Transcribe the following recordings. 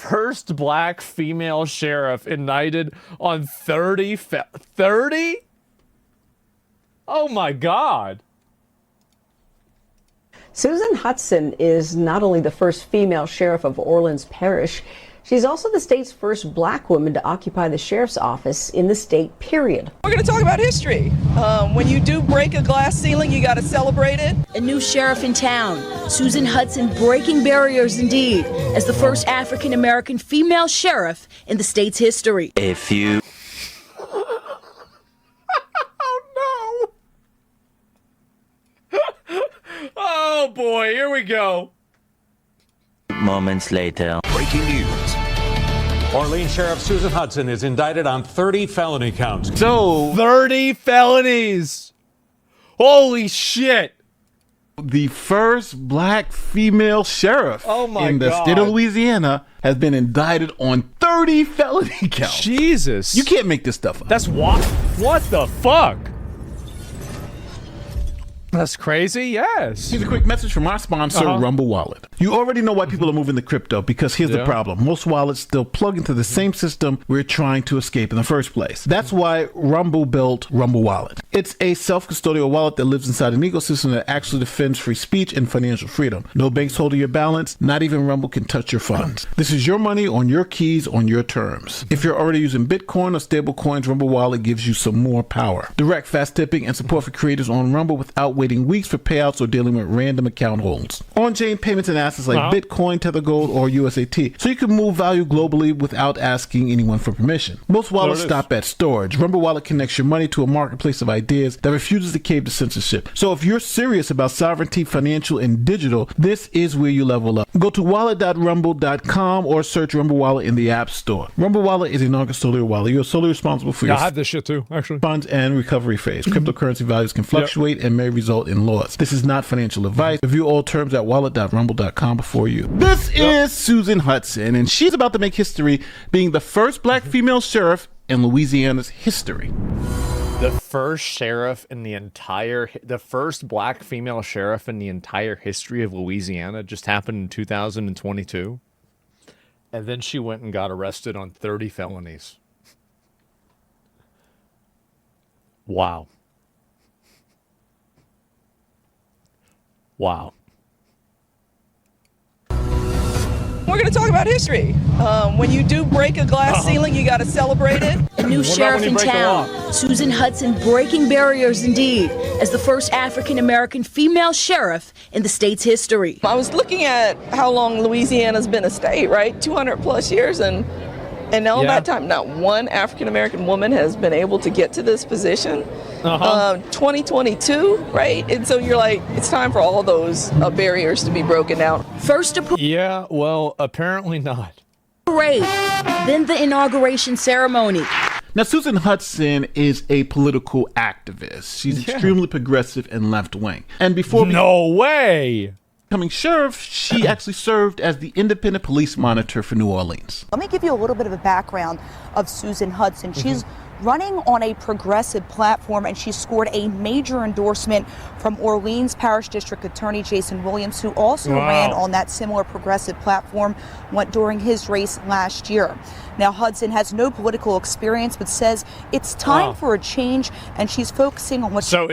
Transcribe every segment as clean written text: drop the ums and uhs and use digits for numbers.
first black female sheriff indicted on 30? Oh my God. Susan Hudson is not only the first female sheriff of Orleans Parish, she's also the state's first black woman to occupy the sheriff's office in the state, period. We're going to talk about history. When you do break a glass ceiling, you got to celebrate it. A new sheriff in town, Susan Hudson, breaking barriers indeed, as the first African-American female sheriff in the state's history. Oh boy, here we go. Moments later. Breaking news. Orleans Sheriff Susan Hudson is indicted on 30 felony counts. So 30 felonies. Holy shit. The first black female sheriff in the state of Louisiana has been indicted on 30 felony counts. Jesus. You can't make this stuff up. That's what the fuck? That's crazy, yes. Here's a quick message from our sponsor, Rumble Wallet. You already know why people are moving to crypto, because here's the problem. Most wallets still plug into the same system we're trying to escape in the first place. That's why Rumble built Rumble Wallet. It's a self-custodial wallet that lives inside an ecosystem that actually defends free speech and financial freedom. No banks holding your balance, not even Rumble can touch your funds. This is your money on your keys on your terms. If you're already using Bitcoin or stable coins, Rumble Wallet gives you some more power. Direct, fast tipping, and support for creators on Rumble without waiting weeks for payouts or dealing with random account holds. On-chain payments and assets like Bitcoin, Tether Gold, or USAT, so you can move value globally without asking anyone for permission. Most wallets stop at storage. Rumble Wallet connects your money to a marketplace of ideas that refuses to cave to censorship. So if you're serious about sovereignty, financial, and digital, this is where you level up. Go to wallet.rumble.com or search Rumble Wallet in the App Store. Rumble Wallet is a non-custodial wallet. You are solely responsible for your I have this shit too, actually. Funds and recovery phase. Cryptocurrency values can fluctuate and may result in loss. This is not financial advice. Review all terms at wallet.rumble.com before you. This is Susan Hudson, and she's about to make history being the first black female sheriff in Louisiana's history. The first black female sheriff in the entire history of Louisiana just happened in 2022. And then she went and got arrested on 30 felonies. Wow. Wow. We're going to talk about history. When you do break a glass ceiling, you got to celebrate it. A new sheriff in town, Susan Hudson, breaking barriers indeed, as the first African-American female sheriff in the state's history. I was looking at how long Louisiana's been a state, right? 200 plus years, and all that time, not one African-American woman has been able to get to this position. 2022, right? And so you're like, it's time for all those barriers to be broken down. First yeah, well, apparently not. Parade, then the inauguration ceremony. Now, Susan Hudson is a political activist. She's extremely progressive and left-wing. And before No way! becoming sheriff, she actually served as the independent police monitor for New Orleans. Let me give you a little bit of a background of Susan Hudson. She's running on a progressive platform, and she scored a major endorsement from Orleans Parish District Attorney Jason Williams, who also ran on that similar progressive platform during his race last year. Now, Hudson has no political experience, but says it's time for a change, and she's focusing on what. So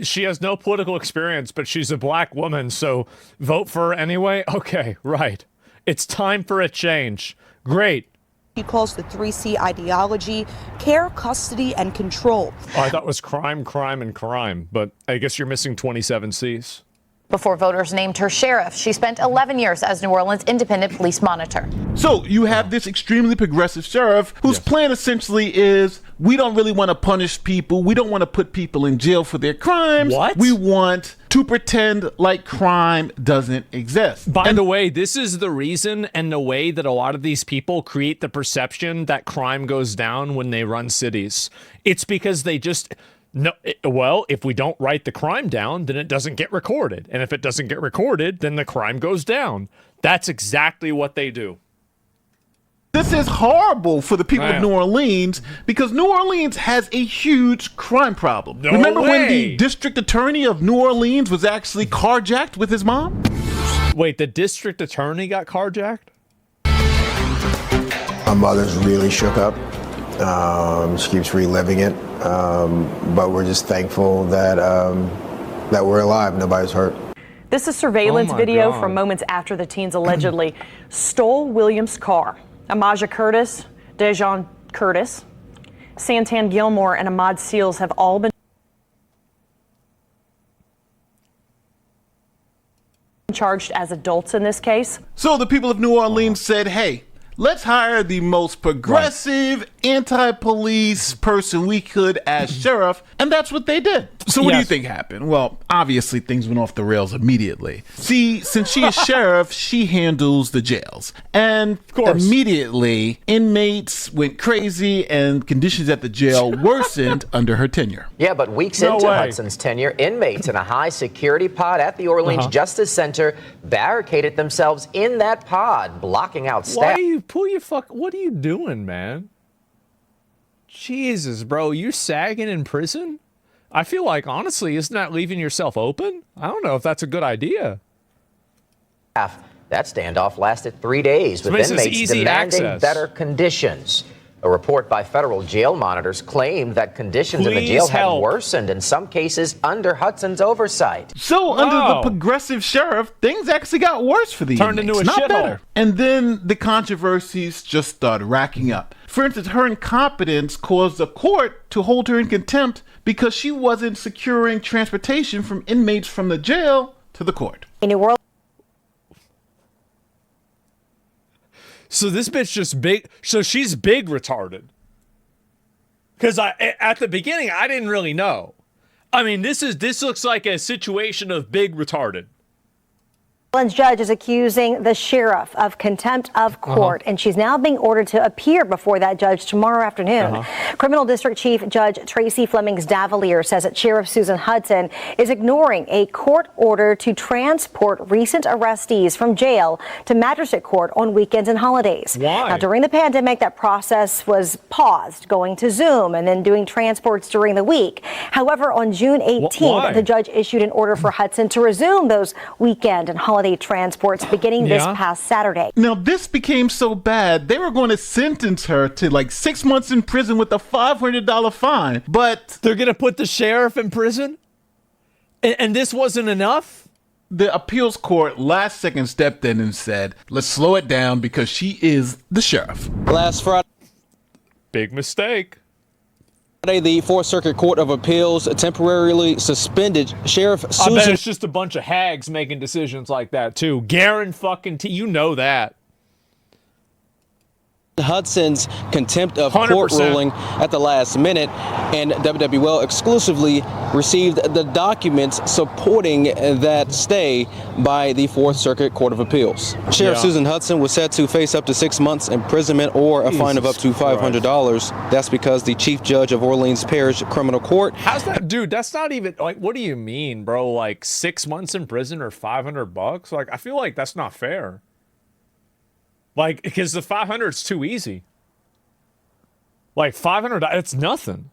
she has no political experience, but she's a black woman, so vote for her anyway? Okay, right. It's time for a change. Great. He calls the 3C ideology: care, custody, and control. Oh, I thought it was crime, crime, and crime, but I guess you're missing 27 C's. Before voters named her sheriff, she spent 11 years as New Orleans independent police monitor. So you have this extremely progressive sheriff whose plan essentially is, we don't really want to punish people. We don't want to put people in jail for their crimes. What? We want to pretend like crime doesn't exist. By the way, this is the reason and the way that a lot of these people create the perception that crime goes down when they run cities. It's because they just... No, well, if we don't write the crime down, then it doesn't get recorded. And if it doesn't get recorded, then the crime goes down. That's exactly what they do. This is horrible for the people of New Orleans, because New Orleans has a huge crime problem. Remember when the district attorney of New Orleans was actually carjacked with his mom? Wait, the district attorney got carjacked? My mother's really shook up. She keeps reliving it, but we're just thankful that that we're alive. Nobody's hurt. This is surveillance video from moments after the teens allegedly stole Williams' car. Amaja Curtis, Dejon Curtis, Santan Gilmore, and Ahmad Seals have all been charged as adults in this case. So the people of New Orleans said, hey, let's hire the most progressive, anti-police person we could as sheriff, and that's what they did. So what do you think happened? Well, obviously things went off the rails immediately. See, since she is sheriff, she handles the jails. And immediately, inmates went crazy and conditions at the jail worsened under her tenure. Yeah, but weeks into Hudson's tenure, inmates in a high security pod at the Orleans Justice Center barricaded themselves in that pod, blocking out staff. What are you doing, man? Jesus, bro, you sagging in prison? I feel like, honestly, isn't that leaving yourself open? I don't know if that's a good idea. That standoff lasted 3 days, with inmates demanding better conditions. A report by federal jail monitors claimed that conditions in the jail had worsened in some cases under Hudson's oversight. So under the progressive sheriff, things actually got worse for the inmates, into a not shithole. better. And then the controversies just started racking up. For instance, her incompetence caused the court to hold her in contempt because she wasn't securing transportation from inmates from the jail to the court. In New Orleans. So this bitch just big. So she's big retarded. Because at the beginning I didn't really know. I mean, this looks like a situation of big retarded. Orleans judge is accusing the sheriff of contempt of court, and she's now being ordered to appear before that judge tomorrow afternoon. Criminal District Chief Judge Tracy Flemings Davalier says that Sheriff Susan Hudson is ignoring a court order to transport recent arrestees from jail to magistrate court on weekends and holidays. Why? Now, during the pandemic, that process was paused, going to Zoom and then doing transports during the week. However, on June 18th, the judge issued an order for Hudson to resume those weekend and holiday transports beginning this past Saturday. Now, this became so bad, they were going to sentence her to like 6 months in prison with a $500 fine, but they're going to put the sheriff in prison? And this wasn't enough? The appeals court last second stepped in and said, let's slow it down because she is the sheriff. Last Friday. Big mistake. The Fourth Circuit Court of Appeals temporarily suspended Sheriff Susan. I bet it's just a bunch of hags making decisions like that too. Garen fucking you know that. Hudson's contempt of 100%. court ruling at the last minute, and WWL exclusively received the documents supporting that stay by the Fourth Circuit Court of Appeals. Sheriff Susan Hudson was set to face up to 6 months imprisonment or a fine of up to $500. That's because the Chief Judge of Orleans Parish Criminal Court. How's that, dude? That's not even like. What do you mean, bro? Like 6 months in prison or $500? Like I feel like that's not fair. Like, because the 500 is too easy. Like, 500, it's nothing.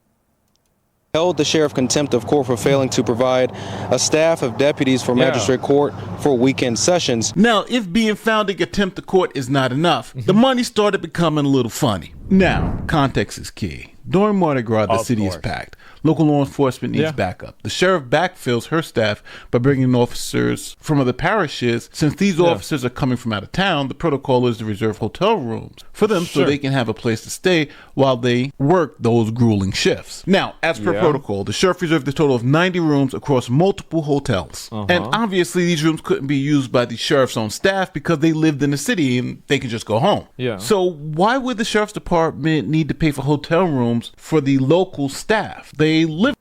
Held the sheriff contempt of court for failing to provide a staff of deputies for magistrate court for weekend sessions. Now, if being found in contempt of court is not enough, the money started becoming a little funny. Now, context is key. During Mardi Gras, the city is packed. Local law enforcement needs backup. The sheriff backfills her staff by bringing in officers from other parishes. Since these officers are coming from out of town, the protocol is to reserve hotel rooms for them so they can have a place to stay while they work those grueling shifts. Now, as per protocol, the sheriff reserved a total of 90 rooms across multiple hotels. And obviously, these rooms couldn't be used by the sheriff's own staff because they lived in the city and they could just go home. So why would the sheriff's department need to pay for hotel rooms for the local staff? They live.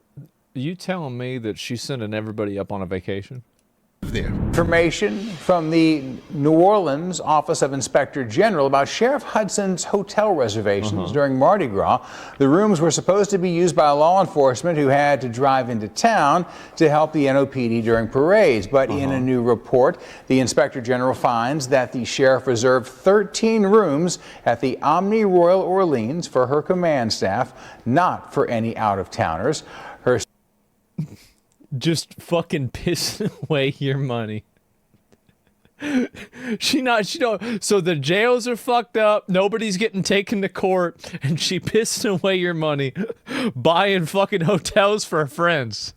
You telling me that she's sending everybody up on a vacation? There. Information from the New Orleans Office of Inspector General about Sheriff Hudson's hotel reservations during Mardi Gras. The rooms were supposed to be used by law enforcement who had to drive into town to help the NOPD during parades. But in a new report, the Inspector General finds that the sheriff reserved 13 rooms at the Omni Royal Orleans for her command staff, not for any out-of-towners. Her just fucking piss away your money. So the jails are fucked up. Nobody's getting taken to court, and she pissed away your money buying fucking hotels for her friends.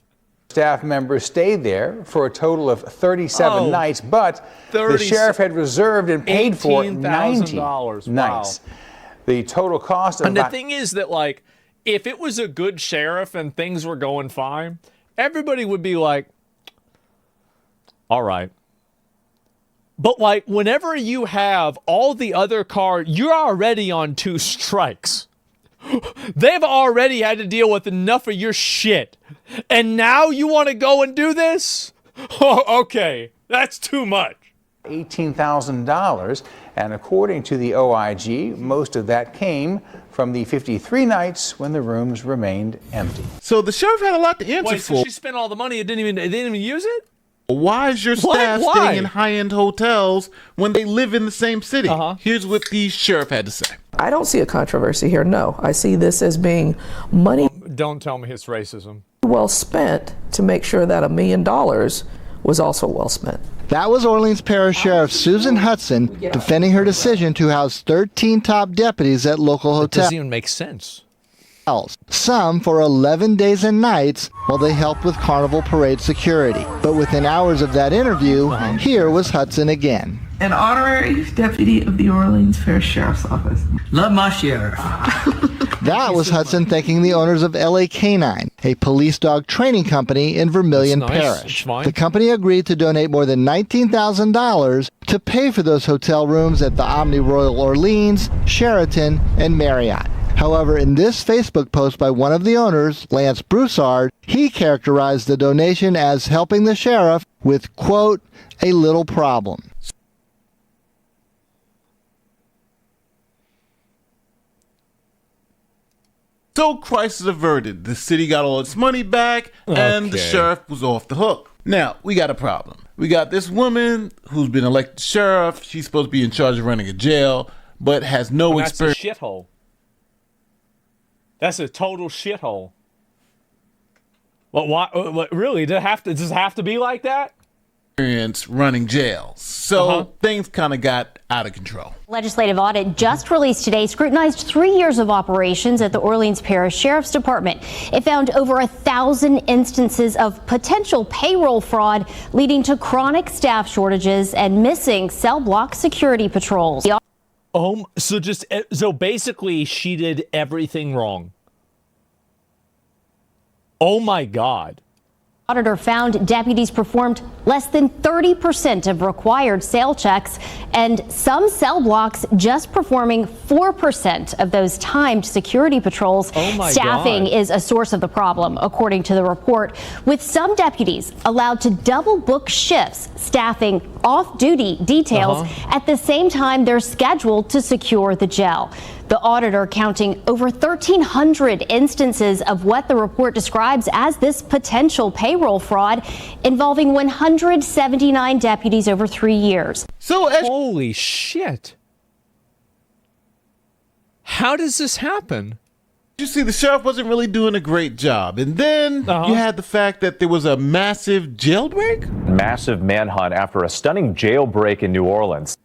Staff members stayed there for a total of 37 nights, but the sheriff had reserved and paid for 90 nights. Wow. The total cost of the thing is that, like, if it was a good sheriff and things were going fine, everybody would be like, all right. But, like, whenever you have all the other cars, you're already on 2 strikes. They've already had to deal with enough of your shit. And now you want to go and do this? Oh, okay. That's too much. $18,000. And according to the OIG, most of that came from the 53 nights when the rooms remained empty. So the sheriff had a lot to answer for. So she spent all the money and they didn't even use it? Why is your staff staying in high-end hotels when they live in the same city? Here's what the sheriff had to say. I don't see a controversy here, no. I see this as being money Don't tell me it's racism. well spent to make sure that $1 million was also well spent. That was Orleans Parish Sheriff Susan Hudson defending her decision to house 13 top deputies at local hotels. It doesn't even make sense. Some for 11 days and nights while they helped with Carnival Parade security. But within hours of that interview, here was Hudson again. An honorary deputy of the Orleans Parish Sheriff's Office. Love my sheriff. That was Hudson thanking the owners of LA Canine, a police dog training company in Vermilion Parish. The company agreed to donate more than $19,000 to pay for those hotel rooms at the Omni Royal Orleans, Sheraton, and Marriott. However, in this Facebook post by one of the owners, Lance Broussard, he characterized the donation as helping the sheriff with, quote, a little problem. So crisis averted. The city got all its money back, and the sheriff was off the hook. Now, we got a problem. We got this woman who's been elected sheriff. She's supposed to be in charge of running a jail, but has no experience. That's a shithole. That's a total shithole. Well, why? Really? Does it have to be like that? Running jails. So things kind of got out of control. Legislative audit just released today scrutinized 3 years of operations at the Orleans Parish Sheriff's Department. It found over 1,000 instances of potential payroll fraud, leading to chronic staff shortages and missing cell block security patrols. So basically she did everything wrong. Oh my God. Auditor found deputies performed less than 30% of required sale checks, and some cell blocks just performing 4% of those timed security patrols. Oh my Staffing God. is a source of the problem, according to the report, with some deputies allowed to double book shifts, staffing off-duty details at the same time they're scheduled to secure the jail. The auditor counting over 1,300 instances of what the report describes as this potential payroll fraud involving 179 deputies over 3 years. Holy shit. How does this happen? You see, the sheriff wasn't really doing a great job. And then you had the fact that there was a massive jailbreak. Massive manhunt after a stunning jailbreak in New Orleans.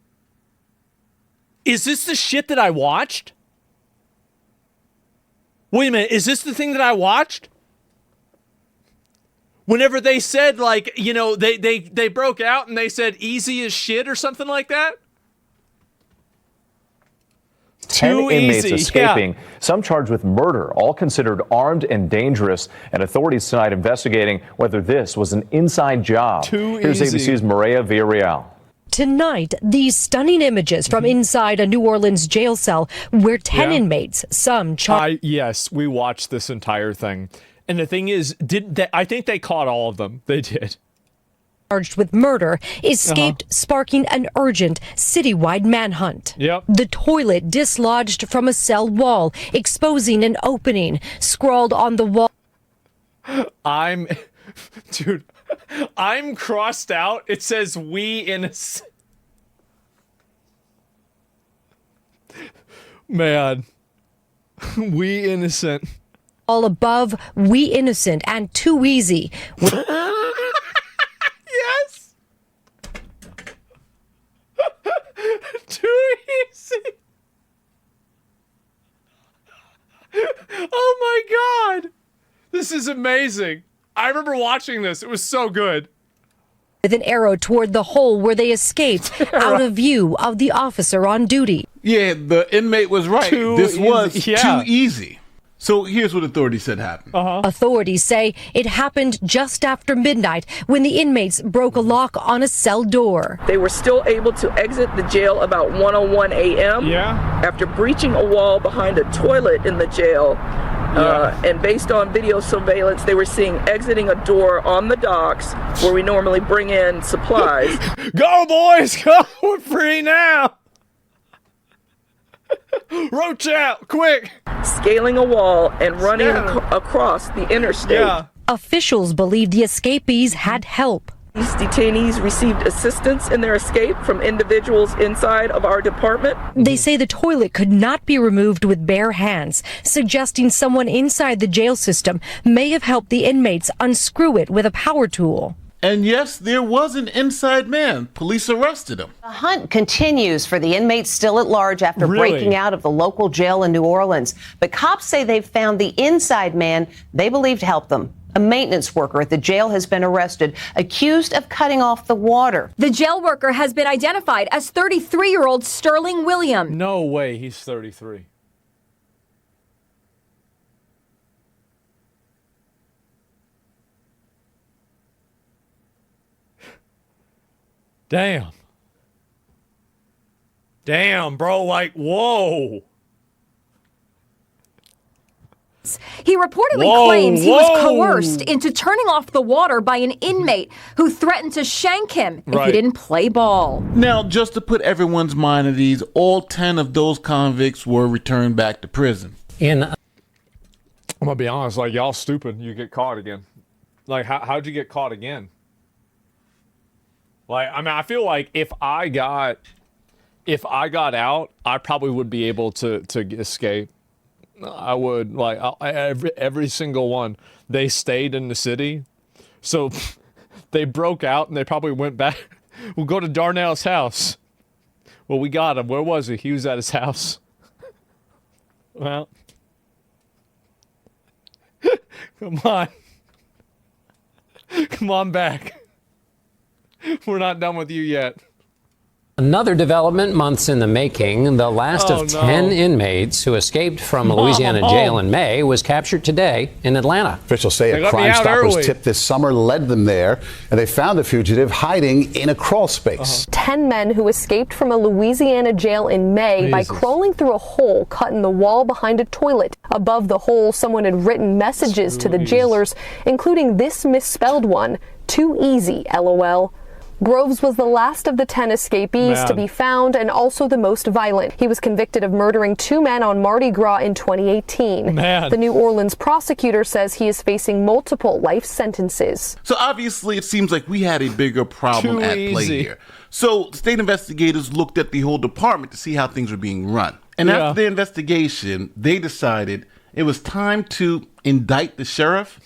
Is this the shit that I watched? Wait a minute, is this the thing that I watched? Whenever they said, like, you know, they broke out and they said easy as shit or something like that? 10 inmates easy. escaping, some charged with murder, all considered armed and dangerous, and authorities tonight investigating whether this was an inside job. Here's ABC's Maria Villarreal. Tonight, these stunning images from inside a New Orleans jail cell where 10 inmates, some charged. Yes, we watched this entire thing. And the thing is, I think they caught all of them. They did. Charged with murder, escaped, sparking an urgent citywide manhunt. The toilet dislodged from a cell wall, exposing an opening, scrawled on the wall. Dude, I'm crossed out. It says we innocent. Man, we innocent. All above, we innocent and too easy. Yes. This is amazing. I remember watching this. It was so good. With an arrow toward the hole where they escaped, out of view of the officer on duty. Yeah, the inmate was right. This was too easy. So here's what authorities said happened. Authorities say it happened just after midnight when the inmates broke a lock on a cell door. They were still able to exit the jail about 1:01 a.m. After breaching a wall behind a toilet in the jail. And based on video surveillance, they were seen exiting a door on the docks where we normally bring in supplies. Go, boys! Go! We're free now! Roach out, quick! Scaling a wall and running across the interstate. Officials believe the escapees had help. These detainees received assistance in their escape from individuals inside of our department. They say the toilet could not be removed with bare hands, suggesting someone inside the jail system may have helped the inmates unscrew it with a power tool. And yes, there was an inside man. Police arrested him. The hunt continues for the inmates still at large after breaking out of the local jail in New Orleans. But cops say they've found the inside man they believed helped them. A maintenance worker at the jail has been arrested, accused of cutting off the water. The jail worker has been identified as 33-year-old Sterling Williams. No way, he's 33. Damn. Damn, bro, like, whoa. He reportedly claims he was coerced into turning off the water by an inmate who threatened to shank him if he didn't play ball. Now, just to put everyone's mind at ease, all 10 of those convicts were returned back to prison. I'm gonna be honest, like, y'all stupid, you get caught again. Like, how'd you get caught again? Like, I mean, I feel like if I got out, I probably would be able to escape. I would, like, every single one. They stayed in the city, so they broke out and they probably went back. We'll go to Darnell's house. Well, we got him. Where was he? He was at his house. Well, come on. Come on back. We're not done with you yet. Another development months in the making. The last of 10 inmates who escaped from a Louisiana jail in May was captured today in Atlanta. Officials say a Crime Stoppers tip this summer led them there, and they found the fugitive hiding in a crawl space. 10 men who escaped from a Louisiana jail in May by crawling through a hole cut in the wall behind a toilet. Above the hole, someone had written messages to the jailers, including this misspelled one, "Too easy, LOL." Groves was the last of the 10 escapees to be found and also the most violent. He was convicted of murdering 2 men on Mardi Gras in 2018. The New Orleans prosecutor says he is facing multiple life sentences. So obviously it seems like we had a bigger problem at play here. So state investigators looked at the whole department to see how things were being run. And after the investigation, they decided it was time to indict the sheriff.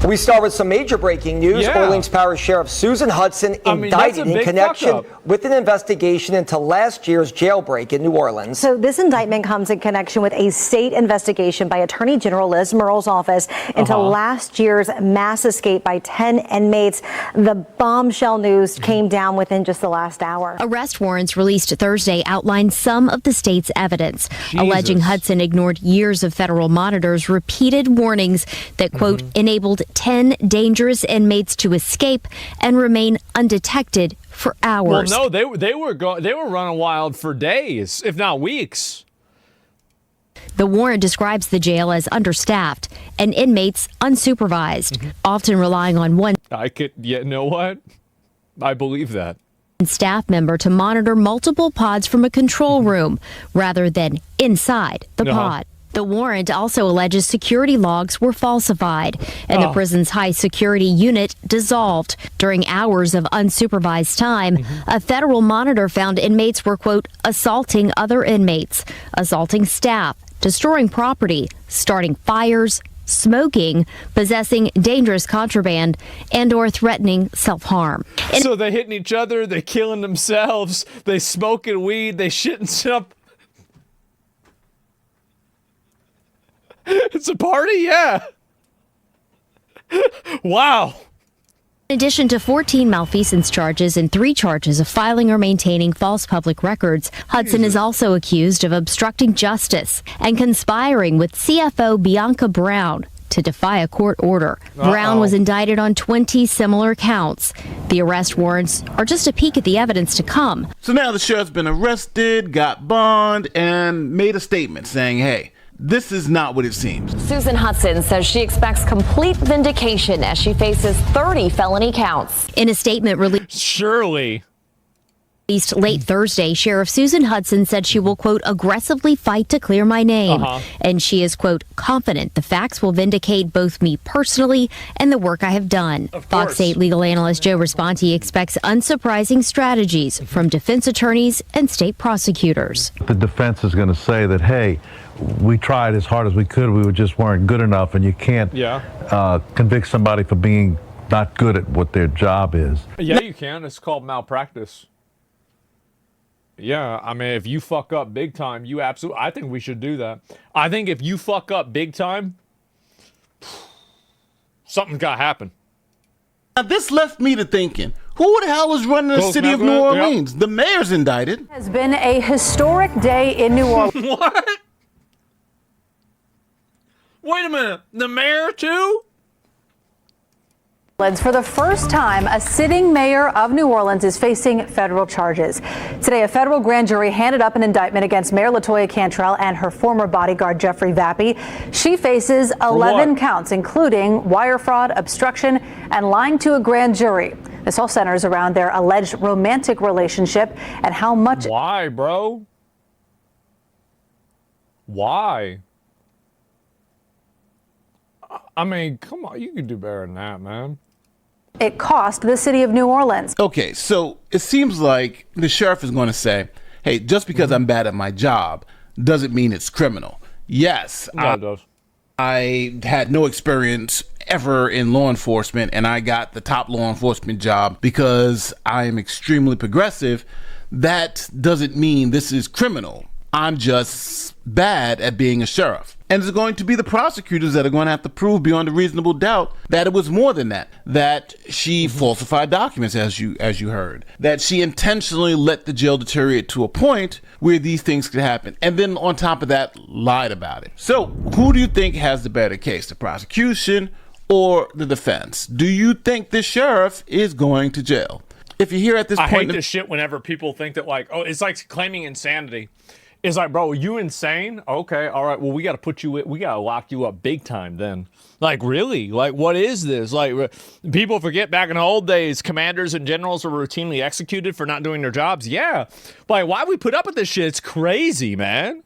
We start with some major breaking news. Orleans Parish Sheriff Susan Hudson indicted in connection with an investigation into last year's jailbreak in New Orleans. So this indictment comes in connection with a state investigation by Attorney General Liz Murrell's office into last year's mass escape by 10 inmates. The bombshell news came down within just the last hour. Arrest warrants released Thursday outline some of the state's evidence, alleging Hudson ignored years of federal monitors' repeated warnings that, quote, enabled 10 dangerous inmates to escape and remain undetected for hours. Well, no, they were running wild for days, if not weeks. The warrant describes the jail as understaffed and inmates unsupervised, often relying on one you know what? I believe that. Staff member to monitor multiple pods from a control room rather than inside the pod. The warrant also alleges security logs were falsified and the prison's high security unit dissolved. During hours of unsupervised time, a federal monitor found inmates were, quote, assaulting other inmates, assaulting staff, destroying property, starting fires, smoking, possessing dangerous contraband, and or threatening self-harm. So they hitting each other, they killing themselves, they smoking weed, they shitting stuff. It's a party, yeah. Wow. In addition to 14 malfeasance charges and 3 charges of filing or maintaining false public records, Hudson is also accused of obstructing justice and conspiring with CFO Bianca Brown to defy a court order. Brown was indicted on 20 similar counts. The arrest warrants are just a peek at the evidence to come. So now the sheriff's been arrested, got bond, and made a statement saying, hey, this is not what it seems. Susan Hudson says she expects complete vindication as she faces 30 felony counts. In a statement released late Thursday, Sheriff Susan Hudson said she will, quote, aggressively fight to clear my name. And she is, quote, confident the facts will vindicate both me personally and the work I have done. Fox 8 legal analyst Joe Responti expects unsurprising strategies from defense attorneys and state prosecutors. The defense is going to say that, hey, we tried as hard as we could, we just weren't good enough, and you can't convict somebody for being not good at what their job is. Yeah, you can. It's called malpractice. Yeah, I mean, if you fuck up big time, you absolutely, I think we should do that. I think if you fuck up big time, something's got to happen. Now, this left me to thinking, who the hell is running the city of New Orleans? Yep. The mayor's indicted. It has been a historic day in New Orleans. What? Wait a minute, the mayor too? For the first time, a sitting mayor of New Orleans is facing federal charges. Today, a federal grand jury handed up an indictment against Mayor LaToya Cantrell and her former bodyguard, Jeffrey Vappy. She faces 11 counts, including wire fraud, obstruction, and lying to a grand jury. This all centers around their alleged romantic relationship and how much... Why, bro? Why? I mean, come on, you can do better than that, man. It cost the city of New Orleans. Okay, so it seems like the sheriff is going to say, hey, just because I'm bad at my job doesn't mean it's criminal. Yes, it does. I had no experience ever in law enforcement, and I got the top law enforcement job because I am extremely progressive. That doesn't mean this is criminal. I'm just bad at being a sheriff. And it's going to be the prosecutors that are going to have to prove beyond a reasonable doubt that it was more than that. That she falsified documents, as you heard. That she intentionally let the jail deteriorate to a point where these things could happen. And then on top of that, lied about it. So who do you think has the better case, the prosecution or the defense? Do you think the sheriff is going to jail? If you're here at this point... I hate this shit whenever people think that, like, oh, it's like claiming insanity. It's like, bro, are you insane? Okay, all right, well, we got to lock you up big time then. Like, really? Like, what is this? Like, people forget back in the old days, commanders and generals were routinely executed for not doing their jobs. Yeah. Like, why we put up with this shit? It's crazy, man.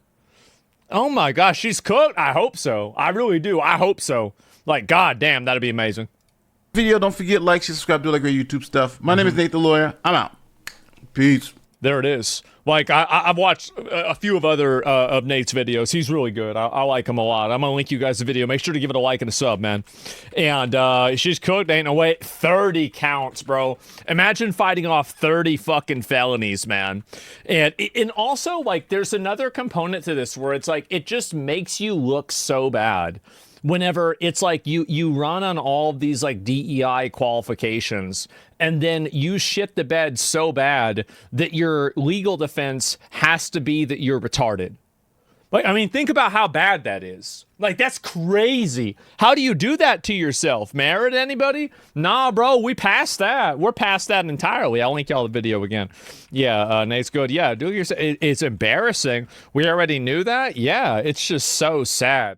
Oh my gosh, she's cooked? I hope so. I really do. I hope so. Like, god damn, that'd be amazing. Video, don't forget, like, subscribe, do all that great YouTube stuff. My name is Nate the Lawyer. I'm out. Peace. There it is. Like, I've watched a few of other of Nate's videos. He's really good. I like him a lot. I'm going to link you guys the video. Make sure to give it a like and a sub, man. And she's cooked. Ain't no way. 30 counts, bro. Imagine fighting off 30 fucking felonies, man. And also, like, there's another component to this where it's like, it just makes you look so bad. Whenever it's like you run on all of these like DEI qualifications and then you shit the bed so bad that your legal defense has to be that you're retarded. Like, I mean, think about how bad that is. Like, that's crazy. How do you do that to yourself? Merit anybody? Nah, bro, we passed that. We're past that entirely. I'll link y'all the video again. Yeah, Nate's good. Yeah, do it yourself. It's embarrassing. We already knew that. Yeah, it's just so sad.